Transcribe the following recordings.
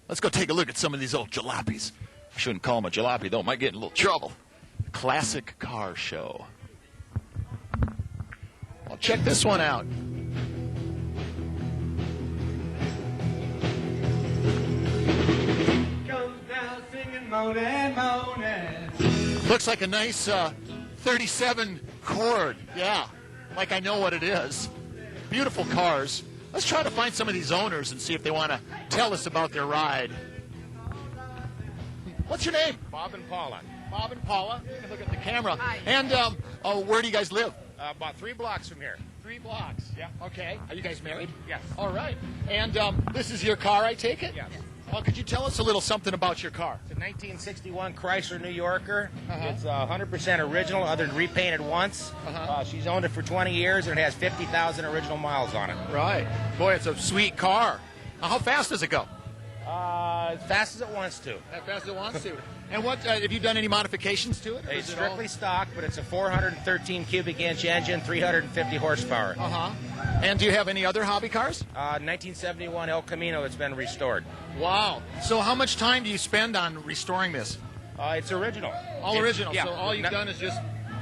Let's go take a look at some of these old jalopies. I shouldn't call them a jalopy, though. Might get in a little trouble. Classic Car Show. Well, check this one out. Goes down singing, moaning, moaning. Looks like a nice 37 chord. Yeah, like I know what it is. Beautiful cars. Let's try to find some of these owners and see if they want to tell us about their ride. What's your name? Bob and Paula. Bob and Paula. You can look at the camera. Hi. And where do you guys live? About 3 blocks from here. 3 blocks. Yeah. Okay. Are you guys married? Yes. All right. And this is your car, I take it? Yes. Well, could you tell us a little something about your car? It's a 1961 Chrysler New Yorker. Uh-huh. It's 100% original, other than repainted once. Uh-huh. She's owned it for 20 years, and it has 50,000 original miles on it. Right. Boy, it's a sweet car. How fast does it go? As fast as it wants to. As fast as it wants to. And what have you done any modifications to it? or It's is it all- strictly stock, but it's a 413 cubic inch engine, 350 horsepower. Uh-huh. And do you have any other hobby cars? 1971 El Camino that's been restored. Wow. So how much time do you spend on restoring this? It's original. All original. Yeah. So all you've done is just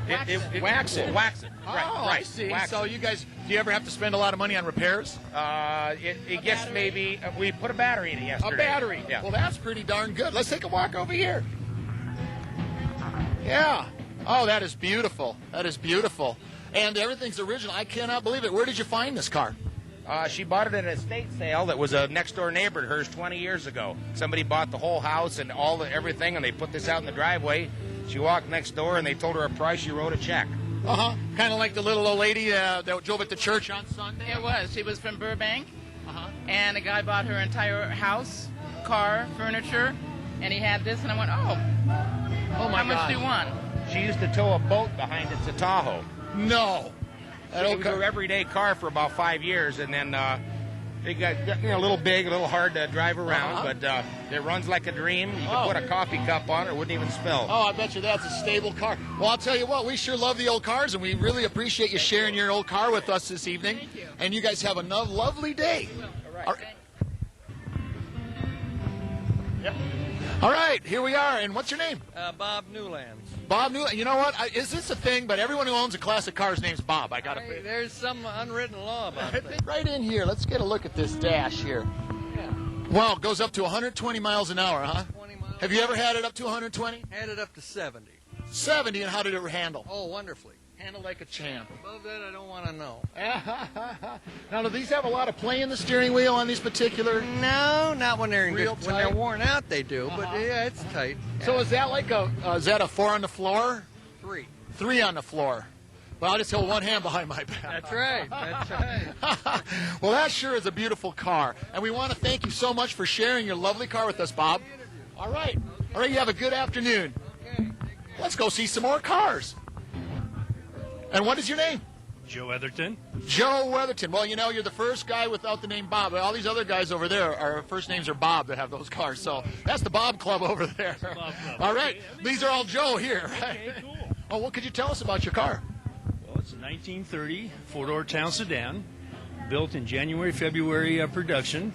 wax it. Wax it. Oh, Right. I see. Wax So it. you guys, do you ever have to spend a lot of money on repairs? It gets maybe, we put a battery in it yesterday. A battery. Yeah. Well, that's pretty darn good. Let's take a walk over here. Yeah. Oh, that is beautiful. That is beautiful. And everything's original. I cannot believe it. Where did you find this car? She bought it at an estate sale that was a next-door neighbor of hers 20 years ago. Somebody bought the whole house and everything, and they put this out in the driveway. She walked next door, and they told her a price. She wrote a check. Uh-huh. Kind of like the little old lady that drove at the church on Sunday. It was. She was from Burbank, Uh-huh. and a guy bought her entire house, car, furniture, and he had this, and I went, oh, Oh, my how much God. do you want? She used to tow a boat behind it to Tahoe. No. That It old was car. her everyday car for about 5 years, and then it got a little big, a little hard to drive around, Uh-huh. but it runs like a dream. You can Oh. put a coffee cup on it, it wouldn't even spill. Oh, I bet you that's a stable car. Well, I'll tell you what, we sure love the old cars, and we really appreciate you sharing your old car with us this evening. Thank you. And you guys have a lovely day. right. All right. Yep. All right, here we are. And what's your name? Bob Newlands. Bob Newland. You know what? Is this a thing? But everyone who owns a classic car's name's Bob. I got to Hey, there's some unwritten law about that. right in here. Let's get a look at this dash here. Yeah. Wow, it goes up to 120 miles an hour, huh? 20 miles. Have you ever had it up to 120? Had it up to 70. 70, and how did it handle? Oh, wonderfully. Handle like a champ. Above that, I don't want to know. Now, do these have a lot of play in the steering wheel on these particular? No, not when they're Real when they're tight? worn out. They do, but Uh-huh. yeah, it's tight. So is that like is that a 4 on the floor? 3. 3 on the floor. Well, I'll just hold one hand behind my back. That's right. That's right. Well, that sure is a beautiful car. And we want to thank you so much for sharing your lovely car with us, Bob. All right. All right, you have a good afternoon. Okay. Let's go see some more cars. And what is your name? Joe Etherton. Joe Weatherton. Well, you know, you're the first guy without the name Bob. All these other guys over there, our first names are Bob that have those cars. So that's the Bob Club over there. Bob Club. All right. These are all Joe here. Right? Okay, cool. Oh, what could you tell us about your car? Well, it's a 1930 four-door town sedan, built in January, February production.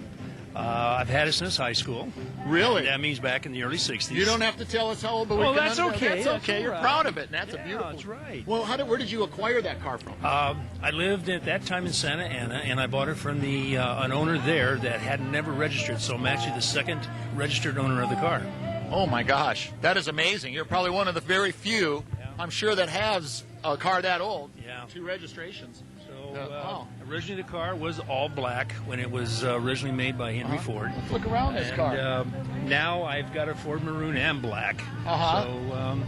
I've had it since high school. Really? That means back in the early 60s. You don't have to tell us how old, but we Well, can that's under- okay. That's That's okay. all You're right. proud of it, and that's a Yeah, beautiful. that's right. Well, where did you acquire that car from? I lived at that time in Santa Ana, and I bought it from an owner there that had never registered, so I'm actually the second registered owner of the car. Oh my gosh, that is amazing. You're probably one of the very few, I'm sure, that has a car that old. Yeah. 2 registrations. So originally the car was all black when it was originally made by Henry Ford. Let's look around this And car. now I've got a Ford Maroon and black. Uh-huh. So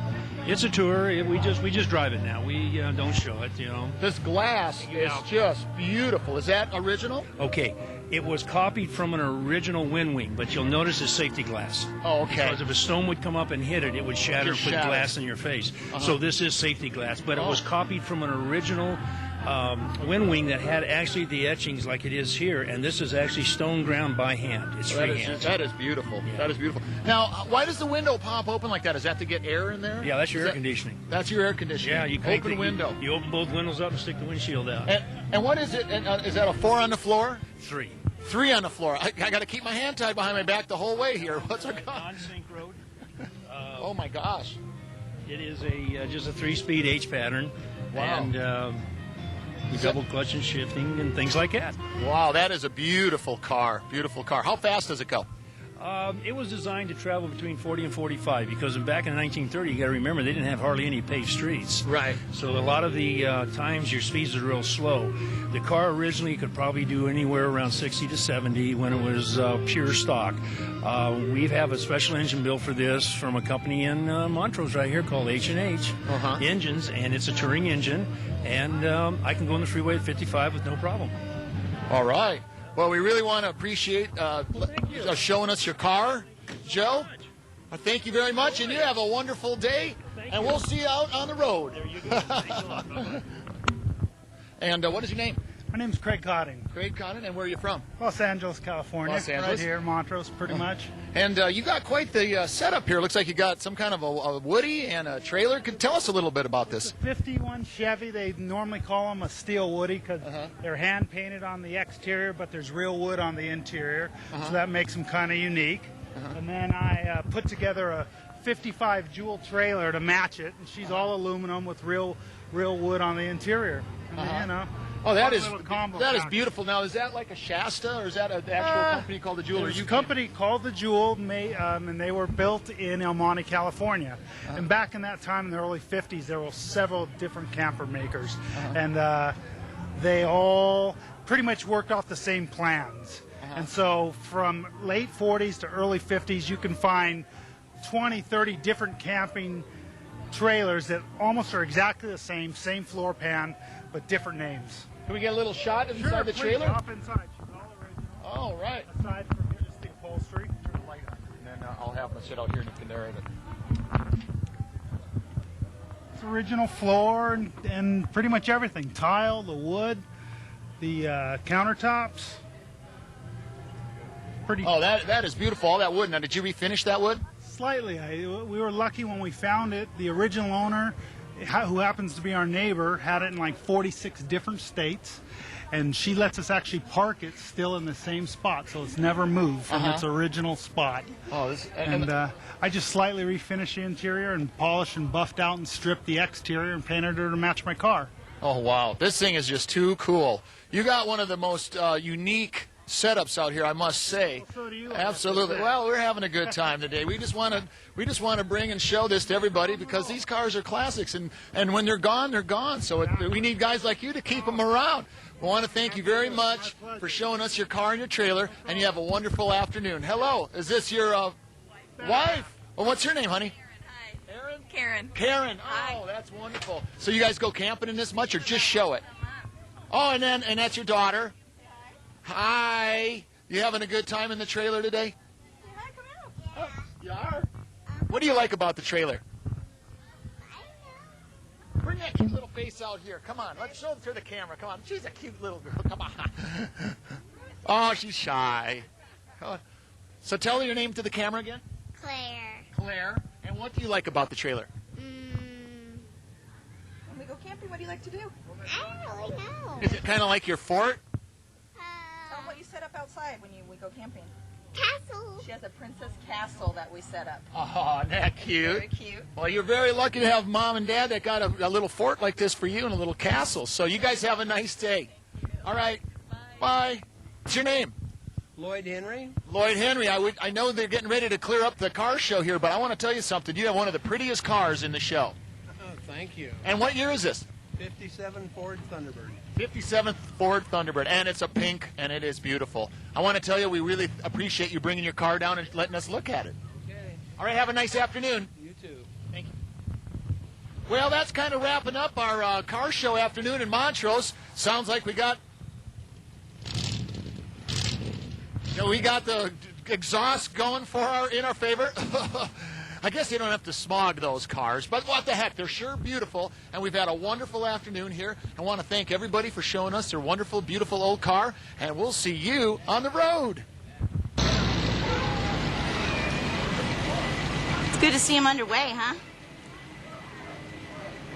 it's a tour. We just drive it now. We don't show it, you know. This glass is just beautiful. Is that original? Okay, it was copied from an original wind wing, but you'll notice it's safety glass. Oh, okay. Because if a stone would come up and hit it, it would shatter and Just put shatter. glass in your face. So this is safety glass, but it was copied from an original wind wing that had actually the etchings like it is here, and this is actually stone ground by hand. It's freehand. That is beautiful. That is beautiful. Now, why does the window pop open like that? Is that to get air in there? Yeah, that's your Is air that- conditioning. That's your air conditioning. Yeah, you crank open the window. You open both windows up and stick the windshield out. And what is it? And, is that a 4 on the floor? 3. 3 on the floor. I got to keep my hand tied behind my back the whole way here. What's our Non-sync road. Oh my gosh! It is just a 3-speed H pattern. Wow. And double clutch and shifting and things like that. Wow, that is a beautiful car. Beautiful car. How fast does it go? It was designed to travel between 40 and 45 because back in 1930, you got to remember, they didn't have hardly any paved streets. Right. So a lot of the times your speeds are real slow. The car originally could probably do anywhere around 60 to 70 when it was pure stock. We have a special engine built for this from a company in Montrose right here called H&H Engines, and it's a touring engine, and I can go on the freeway at 55 with no problem. All right. Well, we really want to appreciate showing us your car, Joe. Thank you very much, and you have a wonderful day, and we'll see you out on the road. There you go. Thanks a lot. Bye-bye. And what is your name? My name's Craig Cotting, Craig Connon, and where are you from? Los Angeles, California. Los Angeles. Right here, Montrose, pretty much. And you got quite the setup here. Looks like you got some kind of a Woody and a trailer. Tell us a little bit about this. 51 Chevy, they normally call them a steel Woody because they're hand painted on the exterior, but there's real wood on the interior, so that makes them kind of unique. And then I put together a 55 Jewel trailer to match it, and she's all aluminum with real wood on the interior. And, you know. Oh, that fun is little combo that is package. beautiful. Now, is that like a Shasta, or is that an actual company called the Jewel? There's a company called the Jewel, and they were built in El Monte, California. And back in that time, in the early 50s, there were several different camper makers, and they all pretty much worked off the same plans. And so from late 40s to early 50s, you can find 20, 30 different camping trailers that almost are exactly the same floor pan, but different names. Can we get a little shot inside the please, trailer? Hop inside. She's all original. Oh, right. Aside from just the upholstery. Turn the light on. And then I'll have them sit out here and you can narrate it. It's original floor and pretty much everything. Tile, the wood, the countertops. Pretty Oh, that is beautiful. All that wood. Now, did you refinish that wood? slightly. We were lucky when we found it. The original owner, who happens to be our neighbor, had it in like 46 different states. And she lets us actually park it still in the same spot, so it's never moved from its original spot. Oh, this And I just slightly refinished the interior and polished and buffed out and stripped the exterior and painted her to match my car. Oh, wow. This thing is just too cool. You got one of the most unique setups out here, I must say. Well, so do you. Absolutely. Well, we're having a good time today. We just want to bring and show this to everybody because these cars are classics, and when they're gone, they're gone. So we need guys like you to keep them around. We want to thank you very much for showing us your car and your trailer, and you have a wonderful afternoon. Hello, is this your wife? Well, what's your name, honey? Aaron? Karen. Karen. Hi. Oh, that's wonderful. So you guys go camping in this much, or just show it? Oh, and that's your daughter. Hi. You having a good time in the trailer today? Oh, you are? What do you like about the trailer? Bring that cute little face out here. Come on. Let's show it to the camera. Come on. She's a cute little girl. Come on. Oh, she's shy. Come on. So tell her your name to the camera again. Claire. Claire. And what do you like about the trailer? When we go camping, what do you like to do? I don't really know. Is it kind of like your fort? Tell them what you set up outside when we go camping. Castle. She has a princess castle that we set up. Oh, isn't that cute? Very cute. Well, you're very lucky to have mom and dad that got a little fort like this for you and a little castle. So you guys have a nice day. All right. Bye. What's your name? Lloyd Henry. Lloyd Henry. I know they're getting ready to clear up the car show here, but I want to tell you something. You have one of the prettiest cars in the show. Oh, thank you. And what year is this? 57 Ford Thunderbird. 57th Ford Thunderbird, and it's a pink, and it is beautiful. I want to tell you, we really appreciate you bringing your car down and letting us look at it. Okay. All right, have a nice afternoon. You too. Thank you. Well, that's kind of wrapping up our car show afternoon in Montrose. Sounds like we got the exhaust going in our favor. I guess you don't have to smog those cars, but what the heck, they're sure beautiful, and we've had a wonderful afternoon here. I want to thank everybody for showing us their wonderful, beautiful old car, and we'll see you on the road. It's good to see him underway, huh?